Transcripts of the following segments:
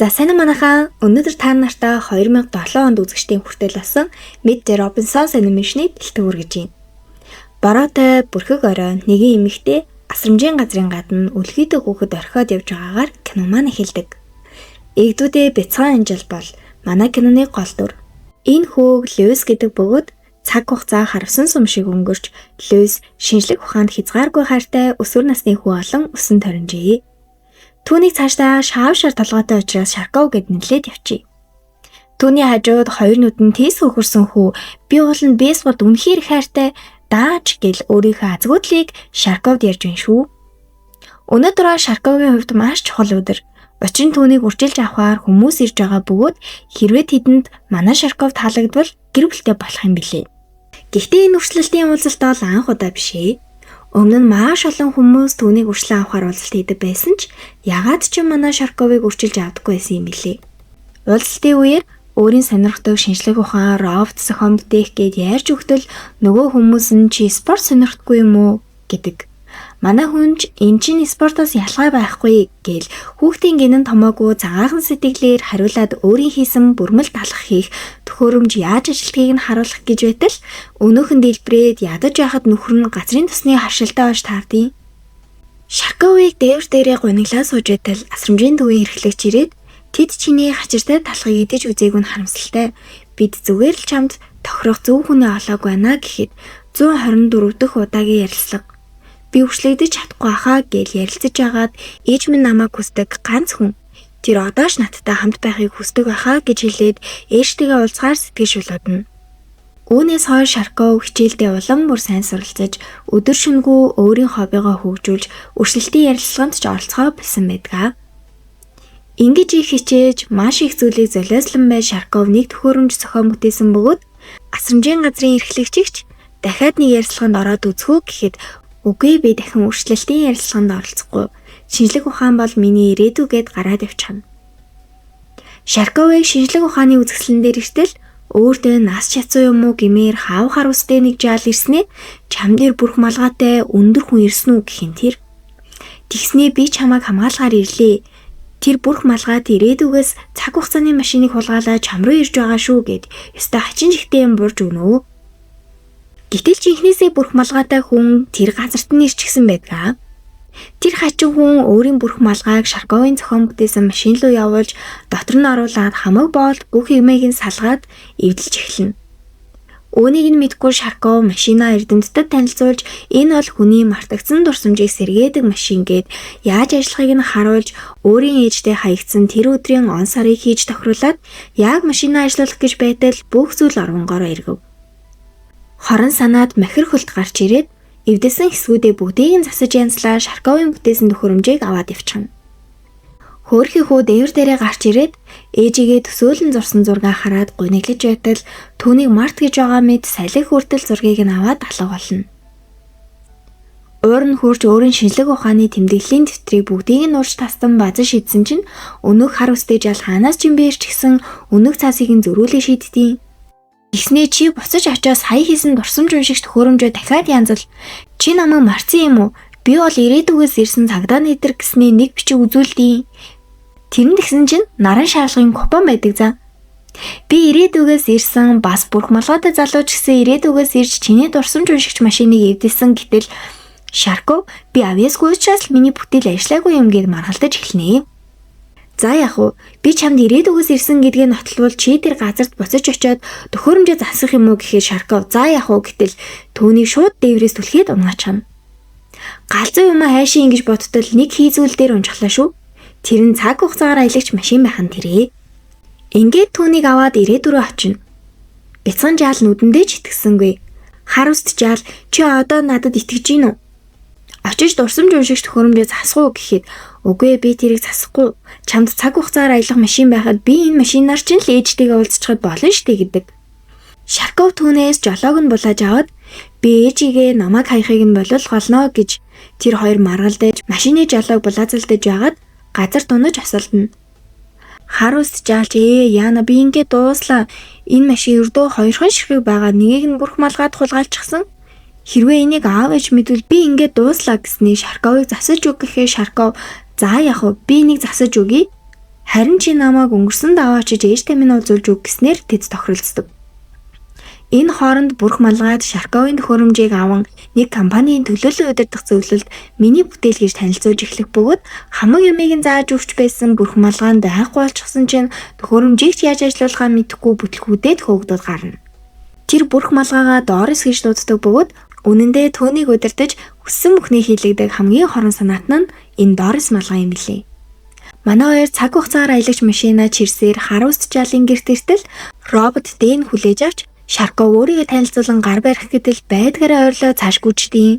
За сайн манайхаа өнөөдөр та нартай 2007 онд үзэгчдийн хүртэл болсон Meet the Robinsons анимашны бэлтгэл үргэж байна. Бороотой бүрхэг орой нэгэн эмэгтэй асрамжийн газрын гадна үлгийдэг хүүхэд орхиод явж байгаагаар кино маань эхэлдэг. Эгдүүдээ бяцхан анжил бол манай киноны гол дүр. Энэ хүүг Льюис гэдэг бөгөөд цаг хугацаа харавсан сум шиг өнгөрч Льюис шинжлэх ухаанд хязгааргүй хайртай өсвөр насны хүү болон өсөн торинжээ. Түүнийг цаашдаа шаав толгойтой учраас Шарков гэд нэрлээд явчих. Түүний хажууд хоёр нүдэн тээс хөхөрсөн хүү би бол нь бейсболд үнэхээр хайртай дааж гэл өөрийнхөө азгуудлыг Шарковд ярьж байна шүү. Өнөөдөр Шарковын хувьд маш чухал өдөр. Учир нь түүнийг үржилж авахаар хүмүүс ирж байгаа бөгөөд хэрвээ тэдэнд манай Шарков таалагдвал гэр бүлтэй болох юм билээ. Гэхдээ энэ үргэлжлэлтийн уулзалт бол анх удаа биш ээ. Өмнө нь маш олон хүмүүс түүнийг үргэлжлэн авахар уулзалт хийдэг байсан ч ягаад ч манай Шарковыг үржилж авдаггүй байсан юм билээ. Уулзалтын үеэр өөрийн сонирхдаг шинжлэх ухаан, робот зохион бүтээх гээд ярьж өгтөл нөгөө хүмүүс нь чи спорт сонирхдаггүй юм уу гэдэг. Манай хүн ч эн чинь спортоос ялгаа байхгүй гээл хүүхдийн гинэн томоогүй цагаахан сэтгэлээр хариулаад өөрийн хийсэн бүрмэл талах хийх төхөөрөмж яаж ажилтгийг нь харуулах гэж байтал өнөөхөн дэлбрээд ядаж яхад нөхөр нь газрын тосны харшилтаа ож таардیں۔ Шарковыг дээвэр дээрээ гуниглаа сууж байтал асрамжийн төвийн эрхлэгч ирээд тэд чиний хачиртай талхыг идэж үзээг нь харамсалтай. Бид зүгээр л чамд тохирох зөв хүний олоог байна гэхэд 124 дахь удаагийн ярилцлага. Би үргэлжлэгдэж чадахгүй хаа гэж ярилцаж агаад ээж минь намайг хүсдэг ганц хүн. Тэр одоош надтай хамт байхыг хүсдэг байхаа гэж хэлээд ээжтэйгээ уулзгаар сэтгэж шулуудна. Үүнээс хойш Шарков хичээлдээ улам бүр сайн суралцаж өдөр шөнөгүй өөрийн хоббигоо хөгжүүлж өрсөлдөлийн ярилцлаганд ч оролцохоо болсон байдаг. Ингэж их хичээж маш их зүйлийг золиослон бай Шарков нэг төхөөрөмж зохион бүтээсэн бөгөөд асрамжийн газрын эрхлэгчигч дахиад нэг ярилцлаганд ороод үзхүү гэхэд үгүй би дахин өрсөлдөлийн ярилцлаганд оролцохгүй. Шинжлэх ухаан бол миний ирээдүй гэд гараад явчихна. Шарковыг шинжлэх ухааны үзэсгэлэн дээр иртэл өөртөө нас чацсан юм уу гэмээр хаав харуулстай нэг жаал ирснээ чам дээр бүрх малгайтай өндөр хүн ирсэн үү гэхин тэр. Тэгснээ би чамайг хамгаалахаар ирлээ. Тэр бүрх малгайд ирээдүгээс цаг хугацааны машиныг хулгайлаа чам руу ирж байгаа шүү гэд ёстой хачин жигтэй юм бурж өгнө. Гэтэл ч инхнээсээ бүрх малгайтай хүн тэр газарт нь ирчихсэн байдаг. Тэр хачин хүн өөрийн бүрх малгайг Шарковын зохион бүтээсэн машин руу явуулж дотор нь оруулаад хамаг боолт бүх юмыг нь салгаад эвдэлж эхэлнэ. Үүнийг нь мэдгүй Шарков машинаа эрдэмтэд танилцуулж энэ бол хүний мартагдсан дурсамжийг сэргээдэг машин гэд яаж ажиллахыг нь харуулж өөрийн ээжтэй хаягдсан тэр өдрийн он сарыг хийж тохируулаад яг машинаа ажиллуулах гэж байтал бүх зүйл оронгороо эргэв. Хорон санаад махир хөлт гарч ирээд эвдэсэн хэсгүүдээ бүгдийг нь засаж янзлаа Шарковын бүтээсэн төхөөрөмжийг аваад явчихна. Хөөрхий хүү дээвэр дээрээ гарч ирээд ээжигээ төсөөлөн зурсан зургаа хараад гуниглаж байтал түүнийг март гэж байгаа мэд салхи хүртэл зургийг нь аваад алга болно. Уур нь хурж өөрийн шинжлэх ухааны тэмдэглэлийн дэвтрийг бүгдийг нь урж тастан базан шийдсэн чинь өнөөх хар үстэй жаал хаанаас ч юм бэрч гисэн өнөөх цаасыг нь зөрүүлээ шийдтiin. Тэгснээ чи буцаж очиод сая хийсэн дурсамж уншигч төхөөрөмжөө дахиад янзал. Чи намайг марцсан юм уу? Би бол ирээдүгээс ирсэн цагдаа нэтэр гэснээ нэг бичиг үзүүлдэе. Тэр нь тэгсэн чинь наран шаалгын купон байдаг за. Би ирээдүгээс ирсэн бас бүрх малгайтай залууч гэсэн ирээдүгээс ирж чиний дурсамж уншигч машиныг эвдэлсэн гэтэл Шарков би авьяасгүй учраас миний бүтээл ажиллаагүй юм гээд маргалдаж эхэлнэ. За яг уу би чамд ирээдүгээс ирсэн гэдгээ нотлвол чи тэр газарт буцаж очиод төхөөрөмжөө засах юм уу гэхээр Шарков за яг уу гэтэл түүнийг шууд дээврээс түлхээд унгаачихна. Галзуу юм хайшин ингэж бодтол нэг хийзүүл дээр унжглаа шүү. Тэр нь цаг хугацаагаар аялагч машин байхан тэрээ. Ингээд түүнийг аваад ирээдүрөө очино. Бяцхан жаал нүдэндээ ч итгэсэнгүй. Хар үст жаал чи одоо надад итгэж гин үү? Очиж дурсамж уншигч төхөөрөмжөө засах уу гэхэд үгүй би тэрийг засахгүй. Чамд цаг хугацаагаар аялах машин байхад би энэ машинаар ч л ээжтэйгээ уулзчихад болно штэ гэдэг. Шарков түүнээс жолоог нь булааж аваад би ээжигээ намайг хаяхыг нь болов голноо гэж тэр хоёр маргалдаж машины жолоог булаазалдаж байгаад газар дунаж асуулна. Хар үст жаалч яана би ингээд дууслаа. Энэ машин өрдөө хоёрхан ширхэг байгаа нэгийг нь бүрх малгайд хулгайлчихсан. Хэрвээ энийг аав ээж мэдвэл би ингээд дууслаа гэсний Шарковыг засаж өг гэхээ Шарков за яг уу би энийг засаж өгье. Харин чи намайг өнгөрсөн даваа очиж ээжтэй минь уулзуулж өг гэснээр тэд тохиролцдог. Энэ хооронд Бурх малгайд Шарковын төхөөрөмжийг аван нэг компанийн төлөөлөл удирдах зөвлөлд миний бүтээл гэж танилцуулж эхлэх бөгөөд хамаг юмыг нь зааж өгч байсан Бурх малгайд байхгүй болчихсон чинь төхөөрөмжийг ч яаж ажиллуулахаа мэдэхгүй бүтлгүүдээд хөөгдөд гарна. Тэр Бурх малгайгаа Дорис гэж дууддаг бөгөөд үнэндээ түүнийг удирдах хүссэн бүхний хийлэгдэг хамгийн хорон санаат нь энэ Дорис малгай юм билээ. Манай хоёр цаг хугацаагаар аялагч машинаа чирсээр харуулт жалын гэрт иртэл робот Дэн хүлээж авч Шарков өөрийгөө танилцуулан гар барих гэтэл байдгаараа ойрлоо цааш гүйчдэв.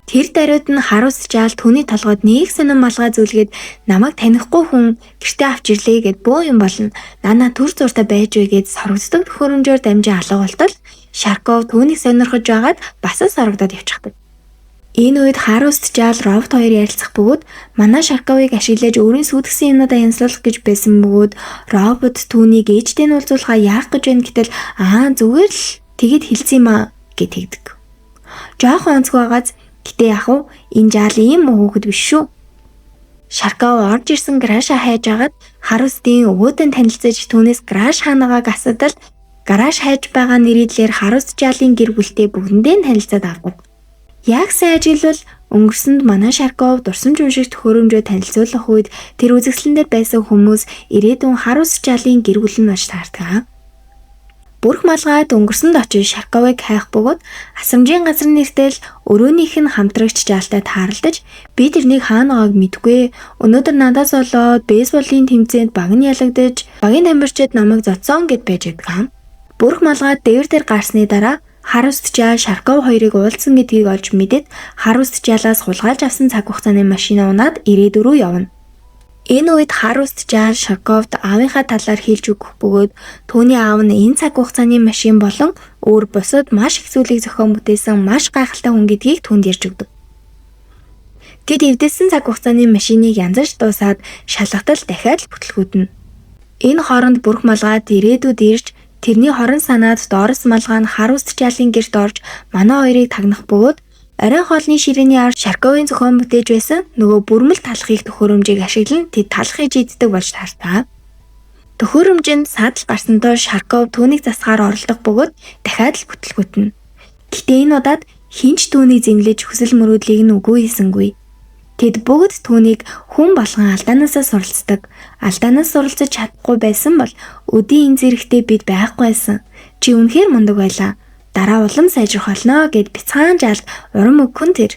Тэр даруйд нь харуулт жаал түүний толгойд нэг сонин малгай зүйлгээд намайг танихгүй хүн гэртээ авч ирлээ гэд бөө юм болно. Нана төр зуртай байж вэ гэд сорогддог төхөөрөмжөөр дамжин алга болтол Шарков түүнийг сонирхож байгаад бас сорогдоод явчихдаг. Энэ үед харуулт жаал робот хоёр ярилцах бөгөөд манай Шарковыг ашиглаж өөрийн сүйтгэсэн юмнуудаа янзлуулах гэж байсан бөгөөд робот түүнийг ээжтэй нь уулзуулахаа яах гэж байна гэтэл зүгээр л тэгэд хэлсэн юм аа гэд тэгдэг. Жохон онцгой байгааз гэтээ яах вэ? Энэ жаал ийм хүүхэд биш шүү. Шарков орж ирсэн гаражаа хайж агаад харуултын өвөөдөө танилцаж түүнээс гараж хаанагааг асуудал гараж хайж байгаа нэрийдлэр харуулт жаалын гэр бүлтэй бүгдэндээ танилцаад авдаг. Яг сайн ажиллавал өнгөрсөнд манай Шарков дурсамж уншигч төхөөрөмжөө танилцуулах үед тэр үзэсгэлэн дээр байсан хүмүүс ирээдүйн харуулт жаалын гэр бүл нь болж таардаг. Бурх малгайд өнгөрсөнд очиж Шарковыг хайх бөгөөд асрамжийн газар нэртэл өрөөнийх нь хамтрагч жаалтай тааралдаж би тэрнийг хаана байгааг мэдгүй. Өнөөдөр надаас болоод бейсболын тэмцээнд баг нь ялагдаж багийн тамирчид намайг зодсон гэд байж байдаг. Бурх малгайд дээвэр дээр гарсны дараа харуулт жаал Шарков хоёрыг уулзсан гэдгийг олж мэдээд харуулт жаалаас хулгайлж авсан цаг хугацааны машина унаад ирээдүй рүү явна. Энэ үед харуулт жаал Шарковд аавынхаа талаар хэлж өгөх бөгөөд түүний аав нь энэ цаг хугацааны машин болон өөр бусад маш их зүйлийг зохион бүтээсэн маш гайхалтай хүн гэдгийг түнд ярьж өгдөг. Тэд эвдэлсэн цаг хугацааны машиныг янзарч дуусаад шалгатал дахиад л бүтлгүүднэ. Энэ хооронд Бурх малгайд ирээдүйд ирж тэрний хорон санаад Дорис малгай нь харуулт жаалын гэрт орж манай хоёрыг тагнах бөгөөд оройн хоолны ширээний ар Шарковын зохион бүтээж байсан нөгөө бүрмэл талахыг төхөөрөмжийг ашиглан тэд талахыг жийддэг болж таартай. Төхөөрөмжинд саадал гарсандоо Шарков түүнийг засгаар оролдох бөгөөд дахиад л бүтлгүүтнэ. Гэтэ энэ удаад хинч түүнийг зэмлэж хүсэл мөрөөдлийг нь үгүй хийсэнгүй. Тэд бүгд түүнийг хүн болгон алдаанаасаа суралцдаг. Алдаанаас суралцаж чадахгүй байсан бол өдийн энэ зэрэгтээ бид байхгүй байсан. Чи үнэхээр мундаг байлаа. Дараа улам сайжрах болно гэд бяцхан жаалд урам өгөн тэр.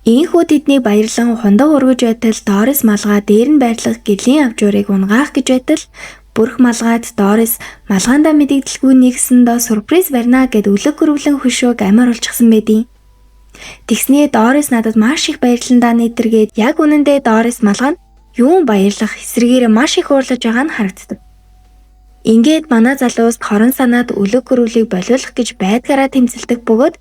Ийхүү тэднийг баярлан хундаг ургаж байтал Дорис малгай дээр нь байрлах гэрлийн авжуурыг унгаах гэж байтал Бурх малгайд Дорис малгаандаа мэдэгдэлгүй нэгсэндээ сюрприз барина гэд үлэг гөрвлэн хөшөөг амар олчихсан байдیں۔ Тэгснээ Дорис надад маш их баярландаа нэтэргээд яг үнэндээ Дорис малгай нь юун баярлах эсрэгээр маш их уурлаж байгаа нь харагддаг. Ингээд манай залуус хорон санаад үлэг гөрвлийг болиулах гэж байдгаараа тэмцэлдэг бөгөөд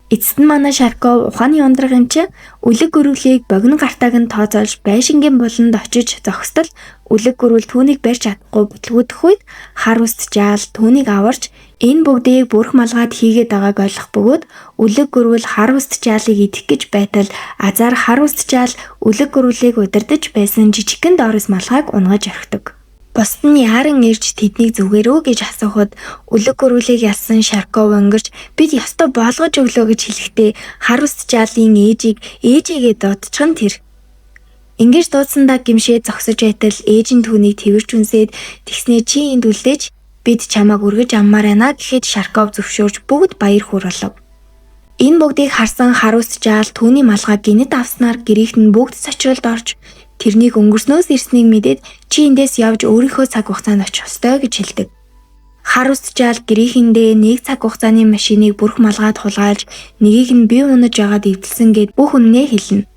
эцэст нь манай Шарков ухааны ундрах юм чи үлэг гөрвлийг богино гартааг нь тооцоолж байшингийн буланд очиж зогсдол үлэг гөрвл түүнийг барьж чадахгүй бүтлгүүдэх үед харуулт жаал түүнийг аварч энэ бүгдийг Бурх малгайд хийгээд байгааг ойлгох бөгөөд үлэг гөрвл харуулт жаалыг идэх гэж байтал азар харуулт жаал үлэг гөрвлийг удирдах байсан жижигхэн Дорис малгайг унгаж орхидог. Бусд нь яаран ирж тэднийг зүгээрөө гэж асуухад үлэг гөрвлийг ялсан Шарков өнгөрч бид ёстой болгож өглөө гэж хэлэхдээ харуулт жаалын ээжигээ дуудчихсан тэр. Ингэж дуудсандаа гимшээ зогсож байтал ээж нь түүнийг тэрвэрч үнсээд тэгснээ чи энд үлдээж бид чамааг үргэж аммаар байна гэхэд Шарков зөвшөөрж бүгд баяр хөөр болов. Энэ бүгдийг харсан харуулт жаал түүний малгай гинэт авснаар гэрийнх нь бүгд сочролд орж тэрнийг өнгөрснөөс ирснийг мэдээд чи эндээс явж өөрийнхөө цаг хугацаанд очих ёстой гэж хэлдэг. Харуулт жаал гэрээхэндээ нэг цаг хугацааны машиныг Бурх малгайд хулгайлж нэгийг нь бие унаж яагаад эвдэлсэн гэд бүх үннээ хэлнэ.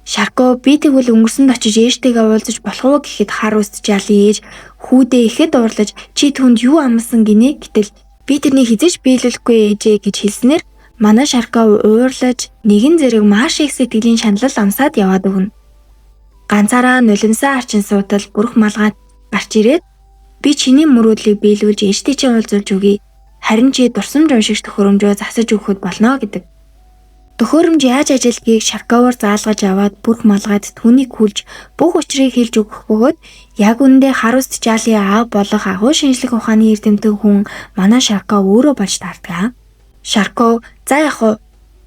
Шарков би тэгвэл өнгөрсөнд очиж ээжтэйгээ уулзаж болох уу гэхэд харуулт жаалын ээж хүүдээ ихэд уурлаж чи түүнд юу амласан гинэ гэтэл би тэрнийг хизээж биелүүлэхгүй ээжээ гэж хэлснээр манай Шарков уурлаж нэгэн зэрэг маш их сэтгэлийн шаналл амсаад яваад өгнө. Ганцаараа нулимсаа арчин суудал Бурх малгайд гарч ирээд би чиний мөрөөдлийг биелүүлж ээжтэй чинь уулзуулж өгье. Харин чи дурсамж уншигч төхөөрөмжөө засаж өгөхөд болно гэдэг. Төхөөрөмж яаж ажилладгийг Шарковоор заалгаж аваад бүрх малгайд түүнийг хүлж бүх учрыг хэлж өгөх бөгөөд яг үндэ Харуст жаалын аав болох агуу шинжлэх ухааны эрдэмтэн хүн манай Шарков өөрөө болж таардаг. Шарков за яг уу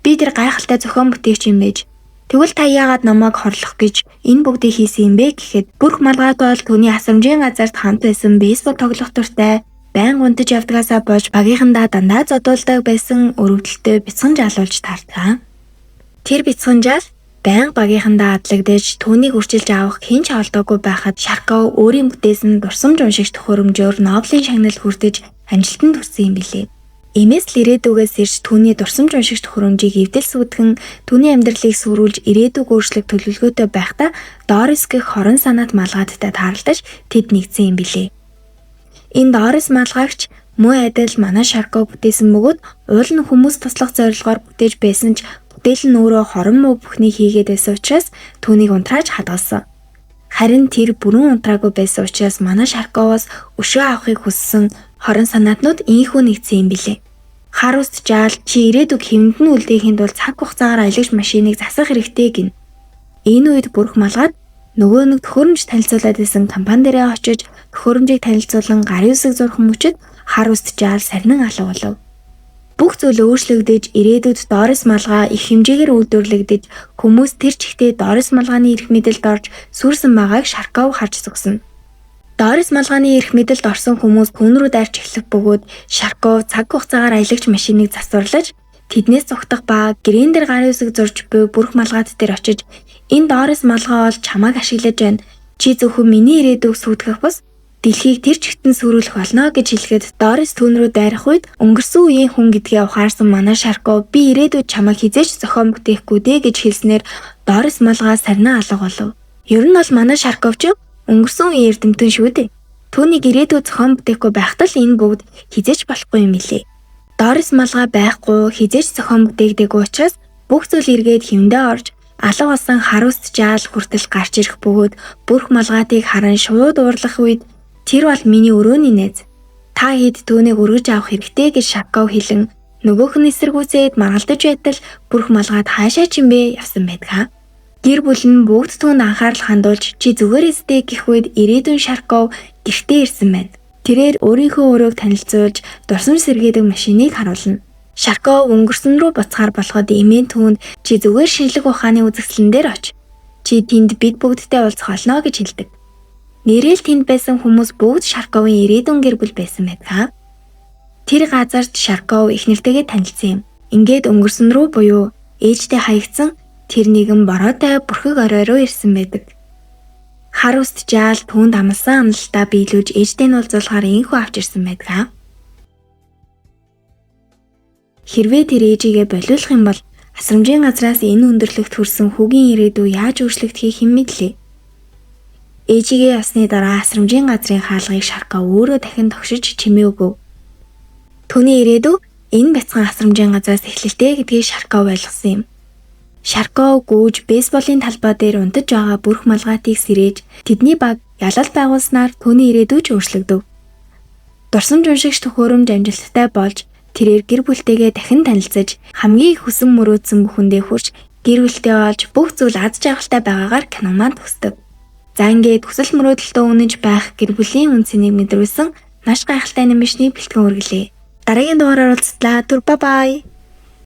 би тэр гайхалтай зохион бүтээгч юм байж. Тэгвэл та яагаад намайг хорлох гэж энэ бүгдийг хийсэн юм бэ гэхэд бүрх малгайд бол түүний асрамжийн газарт хамт байсан бейсбол тоглох туртай байн унтаж явдгаасаа болж багийнхандаа дандаа зодуулдаг байсан өрөвдөлтөй бяцхан жаалуулж таардаг. Тэр бяцхан жаал байн багийнхандаа адлагдаж түүнийг үрчилж авах хэн ч олдоогүй байхад Шарков өөрийн бүтээсэн дурсамж уншигч төхөөрөмжөөр Нобелийн шагнал хүртэж амжилтанд хүрсэн юм билээ. Иймээс л ирээдүгээс ирж түүний дурсамж уншигч төхөөрөмжийг эвдэл сүйтгэн түүний амьдралыг сүрүүлж ирээдүг өөрчлөх төлөвлөгөөтэй байхдаа Дорис гэх хорон санаат малгайдтай таарлаж тэд нэгдсэн юм билээ. Энэ Дорис малгайгч муу адил манай Шарков бүтээсэн бөгөөд уул нь хүмүүс туслах зорилгоор бүтээж байсан ч бүтээл нь өөрөө хорон муу бүхнийг хийгээд байсан учраас түүнийг унтрааж хадгалсан. Харин тэр бүрэн унтраагүй байсан учраас манай Шарковоос өшөө авахыг хүссэн хорон санаатнууд ийхүү нэгдсэн юм билээ. Харуст жаал чи ирээдүг хэвэнд нь үлдээхийн тулд цаг хугацаагаар аялагч машиныг засах хэрэгтэй гин. Энэ үед бүрх малгайд нөгөө нэг төхөөрөмж танилцуулаад байсан компани дээрээ очиж төхөөрөмжийг танилцуулан гарын үсэг зурх мөчөд Харуст жаал сарнин алга болов. Бүх зүйл өөрчлөгдөж ирээдүйд Дорис малгай их хэмжээгээр үйлдвэрлэгдэж хүмүүс тэр чигтээ Дорис малгайны эрх мэдэлд орж сүрсэн байгааг Шарков харж зүгсэн. Дорис малгайны эрх мэдэлд орсон хүмүүс түүн рүү дайрч эхлэх бөгөөд Шарков цаг хугацаагаар аялагч машиныг засварлаж тэднээс зугтах ба гэрэн дээр гарын үсэг зурж буй бүрх малгайд дээр очиж энэ Дорис малгай бол чамайг ашиглаж байна. Чи зөвхөн миний ирээдүг сүйтгэх бус дэлхийг тэр чигтэн сүрүүлэх болно гэж хэлэхэд Дорис түүн рүү дайрах үед өнгөрсөн үеийн хүн гэдгээ ухаарсан манай Шарков би ирээдүйд чамайг хизээч зохион бүтээхгүй дээ гэж хэлснээр Дорис малгай сарнаа алга болов. Ер нь бол манай Шарков ч өнгөрсөн үеийн эрдэмтэн шүү дээ. Түүнийг ирээдүйд зохион бүтээхгүй байхад л энэ бүгд хизээч болохгүй юм билээ. Дорис малгай байхгүй хизээч зохион бүтээгдээгүй учраас бүх зүйл эргээд хэвэндээ орж алга болсон Харуст жаал хүртэл гарч ирэх бөгөөд бүрх малгайтыг харан шууд уурлах үед тэр бол миний өрөөний найз. Та хэд түүнийг өргөж авах хэрэгтэй гэж Шарков хэлэн нөгөөх нь эсэргүүцээд маргалдаж байтал бүрх малгайд хаашаа ч юм бэ явсан байдаг. Гэр бүл нь бүгд түүнд анхаарал хандуулж чи зүгээр эстэй гэх үед ирээдүйн Шарков гэртээ ирсэн байна. Тэрээр өөрийнхөө өрөөг танилцуулж дурсамж сэргээдэг машиныг харуулна. Шарков өнгөрсөн рүү буцахаар болоход эмээн түүнд чи зүгээр шинжлэх ухааны үзэсгэлэн дээр оч. Чи тэнд бид бүгдтэй уулзах болно гэж хэлдэг. Нэрэл тэнд байсан хүмүүс бүгд Шарковын ирээдүйн гэр бүл байсан байдаг. Тэр газарт Шарков эхнэртэйгээ танилцсан юм. Ингээд өнгөрсөн рүү буюу ээжтэй хаягдсан тэр нэгэн бороотой бүрхэг орой руу ирсэн байдаг. Харуст жаал түүнд амлсан амлалтаа биелүүлж ээжтэй нь уулзуулахаар инхүү авч ирсэн байдаг. Хэрвээ тэр ээжигээ болиулах юм бол асрамжийн газраас энэ өндөрлөгт хүрсэн хүүгийн ирээдүй яаж өөрчлөгдөхийг хэн мэдлээ. Ээжигээ явсны дараа асрамжийн газрын хаалгыг Шарков өөрөө дахин тогшиж чимээ өгөв. Түүний ирээдүй энэ бяцхан асрамжийн газраас эхлэлтэй гэдгийг Шарков ойлгосон юм. Шарков гүйж бейсболын талбай дээр унтаж байгаа бүрх малгайтыг сэрээж тэдний баг ялалт байгуулснаар түүний ирээдүй ч өөрчлөгдөв. Дурсамж уншигч төхөөрөмж амжилттай болж тэрээр гэр бүлтэйгээ дахин танилцаж хамгийн их хүсэн мөрөөдсөн бүхэндээ хүрч гэр бүлтэй болж бүх зүйл аз жаргалтай байгаагаар кино маань төгсдөг. За ингээд хүсэл мөрөөдөлтөө үнэнж байх гэр бүлийн үнцнийг мэдрүүлсэн маш гайхалтай анимашны бэлтгэн үргэлээ. Дараагийн дугаараар уулзтлаа. Түр бай бай.